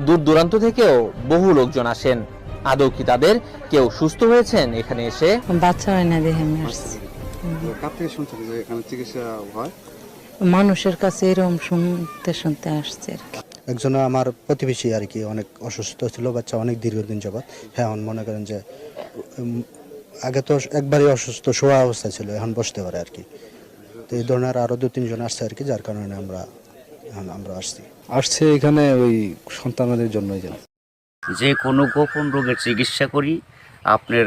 দূর দূরান্ত থেকেও বহু লোকজন আসেন। আদৌ কি তাদের কেউ সুস্থ হয়েছেন এখানে এসে? বাচ্চা হয় না দেখে আমি আসছি। কার থেকে শুনছেন যে এখানে চিকিৎসা হয়? মানুষের কাছে এরকম শুনতে শুনতে আসছে আর কি। একজন আমার প্রতিবেশী আর কি অনেক অসুস্থ ছিল, বাচ্চা অনেক দীর্ঘদিন যাবৎ। হ্যাঁ, এখন মনে করেন যে আগে তো একবারই অসুস্থ শোয়া অবস্থা ছিল, এখন বসতে পারে আর কি। তো এই ধরনের আরো 2-3 জন আসছে আর কি, যার কারণে আমরা আসছি এখানে ওই সন্তানদের জন্যই। যে কোনো গোপন রোগের চিকিৎসা করি। আপনার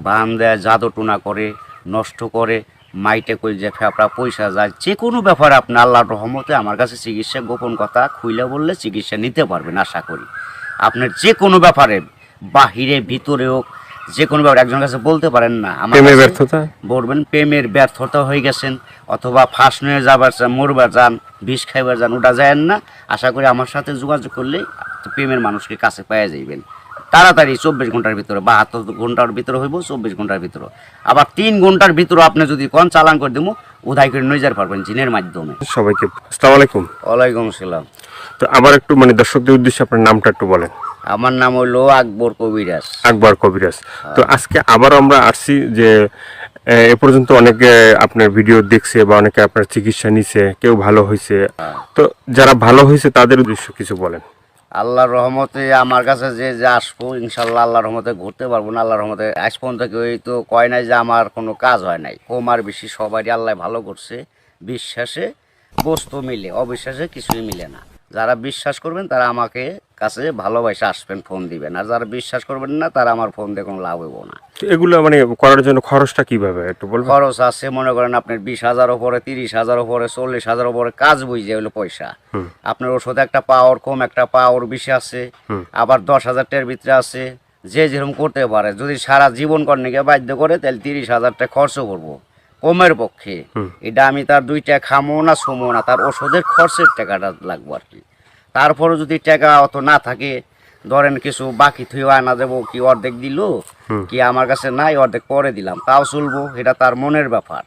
বান দেয়, জাদু টোনা করে, নষ্ট করে, মাইটে করে যে ফেপড়া পয়সা যায়, যে কোনো ব্যাপারে আপনি আল্লাহর রহমতে আমার কাছে চিকিৎসা গোপন কথা খুইলে বললে চিকিৎসা নিতে পারবেন আশা করি। আপনার যে কোনো ব্যাপারে বাহিরে ভিতরে হোক, যে কোনো ব্যাপারে একজনের কাছে বলতে পারেন না আমার ব্যর্থতা বলবেন প্রেমের ব্যর্থতা হয়ে গেছেন, অথবা ফাঁস নিয়ে যাবার চান, মরবার যান, বিষ খাইবার যান, ওটা যায় না। আশা করি আমার সাথে যোগাযোগ করলে প্রেমের মানুষকে কাছে পেয়ে যাইবেন তাড়াতাড়ি। 24 ঘন্টার ভিতরে, 72 ঘন্টার ভিতরে হইব, 24 ঘন্টার ভিতরে। আবার 3 ঘন্টার ভিতরে আপনি যদি কোন চালান করে দেবো, উধাই করে নিয়ে যেতে পারবেন জিনের মাধ্যমে। সবাইকে আসসালামু আলাইকুম। ওয়ালাইকুম আসসালাম। তো আবার একটু দর্শকদের উদ্দেশ্যে আপনার নামটা একটু বলেন। আমার নাম হলো আকবর কবিরাজ। আকবর কবিরাজ। তো আজকে আবার আমরা আসছি যে এ পর্যন্ত অনেকে আপনার ভিডিও দেখছে বা অনেকে আপনার চিকিৎসা নিছে, কেউ ভালো হয়েছে। তো যারা ভালো হয়েছে তাদের উদ্দেশ্য কিছু বলেন। আল্লাহর রহমতে আমার কাছে যে আসবো ইনশাল্লাহ আল্লাহর রহমতে ঘুরতে পারবো না। আল্লাহর রহমতে আজ পর্যন্ত কেউ তো কয় নাই যে আমার কোনো কাজ হয় নাই। কম আর বেশি সবারই আল্লাহ ভালো করছে। বিশ্বাসে বস্তু মিলে, অবিশ্বাসে কিছুই মিলে না। যারা বিশ্বাস করবেন তারা আমাকে কাছে ভালোবাসে আসবেন, ফোন দিবেন। আর যারা বিশ্বাস করবেন না তারা আমার ফোন দিয়ে কোনো লাভ হইব না। এগুলো করার জন্য খরচটা কিভাবে একটু বলবেন? খরচ আছে মনে করেন আপনার 20,000 উপরে, 30,000 উপরে, 40,000 উপরে কাজ বুঝে হলো পয়সা। আপনার ওষুধ একটা পাওয়ার কম, একটা পাওয়ার বেশি আছে, আবার 10,000 টাকার ভিতরে আছে। যে যেরকম করতে পারে, যদি সারা জীবন কর্ণীকে বাধ্য করে তাহলে 30,000 টাকা খরচ করবো কমের পক্ষে। এটা আমি তার 2 টাকা খামো না ছুমো না, তার ওষুধের খরচের টাকাটা লাগবো আর কি। তারপরে যদি টাকা অত না থাকে, ধরেন কিছু বাকি থুয়ে আনা যাবো, কি অর্ধেক দিল, কি আমার কাছে নাই অর্ধেক পরে দিলাম, তাও চলবো, এটা তার মনের ব্যাপার।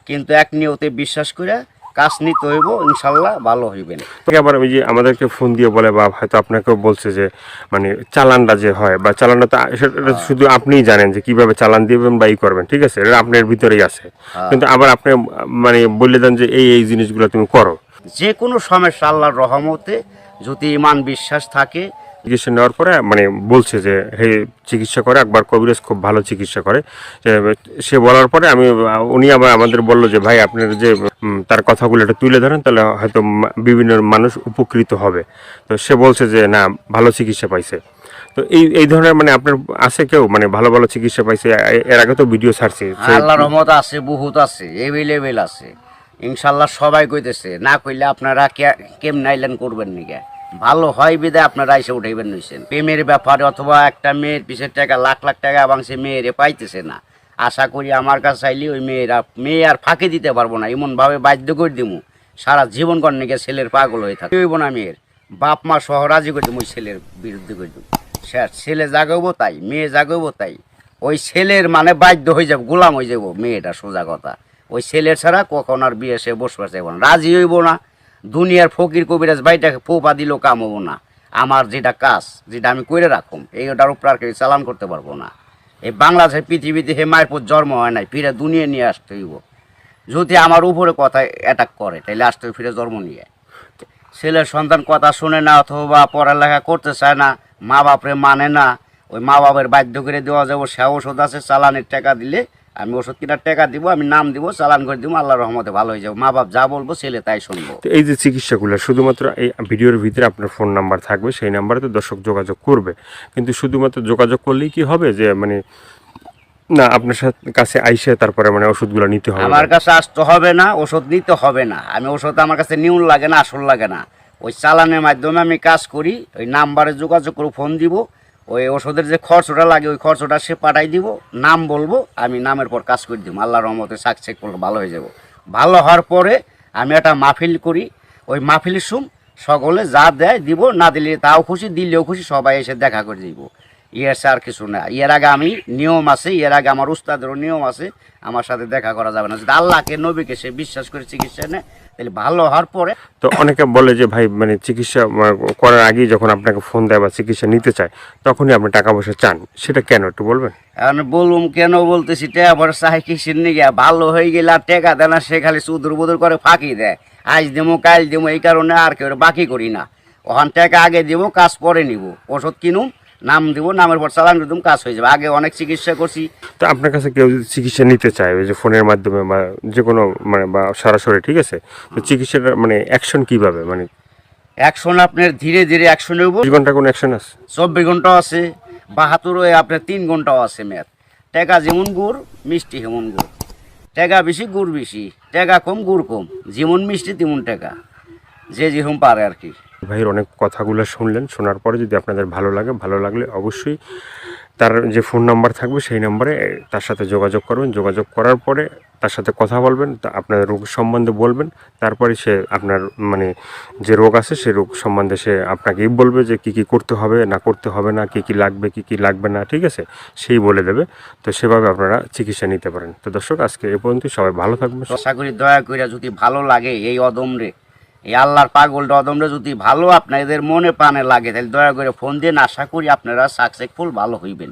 কিন্তু এক নিয়তে বিশ্বাস করে কাজ নিতে হইব, ইনশাল্লাহ ভালো হইবেন। আবার ওই যে আমাদেরকে ফোন দিয়ে বলে বা হয়তো আপনাকেও বলছে যে চালানটা যে হয় বা চালানটা তো সেটা শুধু আপনিই জানেন যে কিভাবে চালান দিবেন বা ই করবেন, ঠিক আছে, এটা আপনার ভিতরেই আছে। কিন্তু আবার আপনি বলে দেন যে এই জিনিসগুলো তুমি করো। যে কোনো সমস্যা আল্লাহর রহমতে যদি ইমান বিশ্বাস থাকে। চিকিৎসা নেওয়ার পরে বলছে যে হে চিকিৎসা করে আকবর কবিরাজ, খুব ভালো চিকিৎসা করে। সে বলার পরে উনি আবার আমাদের বললো যে ভাই আপনার যে তার কথাগুলো একটু তুলে ধরেন, তাহলে হয়তো বিভিন্ন মানুষ উপকৃত হবে। তো সে বলছে যে না, ভালো চিকিৎসা পাইছে। তো এই ধরনের আপনার আছে কেউ ভালো ভালো চিকিৎসা পাইছে? এর আগে তো ভিডিও ছাড়ছে। আল্লাহর রহমত আছে, বহুত আছে, এভেলেবেল আছে ইনশাল্লাহ। সবাই কইতেছে, না কইলে আপনারা কেমন আইলেন করবেন নাকি? ভালো হয় বিদায় আপনারা এসে উঠাইবেন নিছেন। প্রেমের ব্যাপারে অথবা একটা মেয়ের পিছের টাকা লাখ লাখ টাকা এবং সে মেয়েরে পাইতেছে না, আশা করি আমার কাছে চাইলে ওই মেয়ে আর ফাঁকি দিতে পারবো না, এমনভাবে বাধ্য করে দিব সারা জীবন কর্ণিকে ছেলের পাগল হয়ে থাকে হইব না। মেয়ের বাপ মা সহ রাজি করে দিব, ওই ছেলের বিরুদ্ধে করে দিব। ছেলে জাগাবো তাই, মেয়ে জাগাবো তাই। ওই ছেলের বাধ্য হয়ে যাবো, গোলাম হয়ে যাবো মেয়েটা, সোজা কথা। ওই ছেলের ছাড়া কখন আর বিয়ে সে বসবার চাইব না, রাজি হইব না। দুনিয়ার ফকির কবিরাজ ভাইটাকে ফোপা দিলেও কাম হবো না। আমার যেটা কাজ, যেটা আমি করে রাখুম, এইটার উপর আর কেউ চালান করতে পারবো না। এই বাংলাদেশের পৃথিবীতে হে মায়ের পর জন্ম হয় নাই, ফিরে দুনিয়া নিয়ে আসতে হইব। যদি আমার উপরে কথা অ্যাটাক করে তাহলে আসতে ফিরে জন্ম নিয়ে। ছেলের সন্তান কথা শুনে না, অথবা পড়ালেখা করতে চায় না, মা বাপরে মানে না, ওই মা বাপের বাধ্য করে দেওয়া যাবো। সে ওষুধ আছে, চালানের টাকা দিলে আমি ওষুধ কেনার টাকা দিব, আমি নাম দিব, চালান করে দিব, আল্লাহর রহমতে ভালো হয়ে যাবো। মা বাপ যা বলবো ছেলে তাই শুনবো। এই যে চিকিৎসাগুলো শুধুমাত্র এই ভিডিওর ভিতরে আপনার ফোন নাম্বার থাকবে, সেই নাম্বারে তো দর্শক যোগাযোগ করবে। কিন্তু শুধুমাত্র যোগাযোগ করলেই কি হবে যে না আপনার কাছে আইসে তারপরে ওষুধগুলো নিতে হবে? আমার কাছে আসতে হবে না, ওষুধ নিতে হবে না। আমি ওষুধ আমার কাছে নিউন লাগে না, আসল লাগে না। ওই চালানের মাধ্যমে আমি কাজ করি। ওই নাম্বারে যোগাযোগ করে ফোন দিব, ওই ওষুধের যে খরচটা লাগে ওই খরচটা সে পাঠাই দিব, নাম বলবো, আমি নামের পর কাজ করে দিব। আল্লাহর রহমতে সাকসেস করলে ভালো হয়ে যাব। ভালো হওয়ার পরে আমি একটা মাহফিল করি, ওই মাহফিলের সুম সকলে যা দেয় দিব, না দিলে তাও খুশি, দিলেও খুশি, সবাই এসে দেখা করে দিব। ইয়ের আর কিছু না। এর আগে আমি নিয়ম আছে, এর আগে আমার উস্তাদেরও নিয়ম আছে, আমার সাথে দেখা করা যাবে না। যদি আল্লাহকে নবীকে সে বিশ্বাস করে চিকিৎসা নেয় তাহলে ভালো হওয়ার পরে তো অনেকে বলে যে ভাই মানে চিকিৎসা করার আগেই যখন আপনাকে ফোন দেয় বা চিকিৎসা নিতে চায় তখনই আপনি টাকা পয়সা চান, সেটা কেন একটু বলবেন? এখন বলুম কেন বলতেছি আবার চাই কিসের নিগে ভালো হয়ে গেলে আর টেকা দেয় না, সে খালি সুদুর বুদুর করে ফাঁকি দেয়, আজ দেবো কাল দেবো, এই কারণে আর কেউ বাকি করি না। ওখান টাকা আগে দিব, কাজ পরে নিব, ওষুধ কিনুম, নাম দিব, নামের পর চালান দিতুম, কাজ হয়ে যাবে। আগে অনেক চিকিৎসা করছি। তো আপনার কাছে কেউ যদি চিকিৎসা নিতে চায় ওই যে ফোনের মাধ্যমে বা যে কোনো মানে বা সরাসরি, ঠিক আছে, তো চিকিৎসাটা মানে অ্যাকশন কিভাবে, মানে অ্যাকশন আপনার ধীরে ধীরে অ্যাকশন নেব। 24 ঘন্টা কোনো অ্যাকশন আছে? 24 ঘন্টাও আছে, 72 আপনার 3 ঘন্টাও আছে মেয়াদ। টাকা যেমন গুড় মিষ্টি হেমন গুড়, টাকা বেশি গুড় বেশি, টাকা কম গুড় কম, যেমন মিষ্টি তেমন টাকা, যে যেরকম পারে আর কি। ভাইয়ের অনেক কথাগুলো শুনলেন, শোনার পরে যদি আপনাদের ভালো লাগে, ভালো লাগলে অবশ্যই তার যে ফোন নাম্বার থাকবে সেই নাম্বারে তার সাথে যোগাযোগ করবেন। যোগাযোগ করার পরে তার সাথে কথা বলবেন, তা আপনার রোগ সম্বন্ধে বলবেন, তারপরে সে আপনার মানে যে রোগ আছে সেই রোগ সম্বন্ধে সে আপনাকেই বলবে যে কী কী করতে হবে না করতে হবে না, কী কী লাগবে কী কী লাগবে না, ঠিক আছে, সেই বলে দেবে। তো সেভাবে আপনারা চিকিৎসা নিতে পারেন। তো দর্শক, আজকে এ পর্যন্তই, সবাই ভালো থাকবেন। আশা করি দয়া করে যদি ভালো লাগে এই অদমরে, এই আল্লাহর পাগলটা অদমরে যদি ভালো আপনাদের মনে প্রাণে লাগে, তাহলে দয়া করে ফোন দিন। আশা করি আপনারা সাকসেসফুল ভালো হইবেন।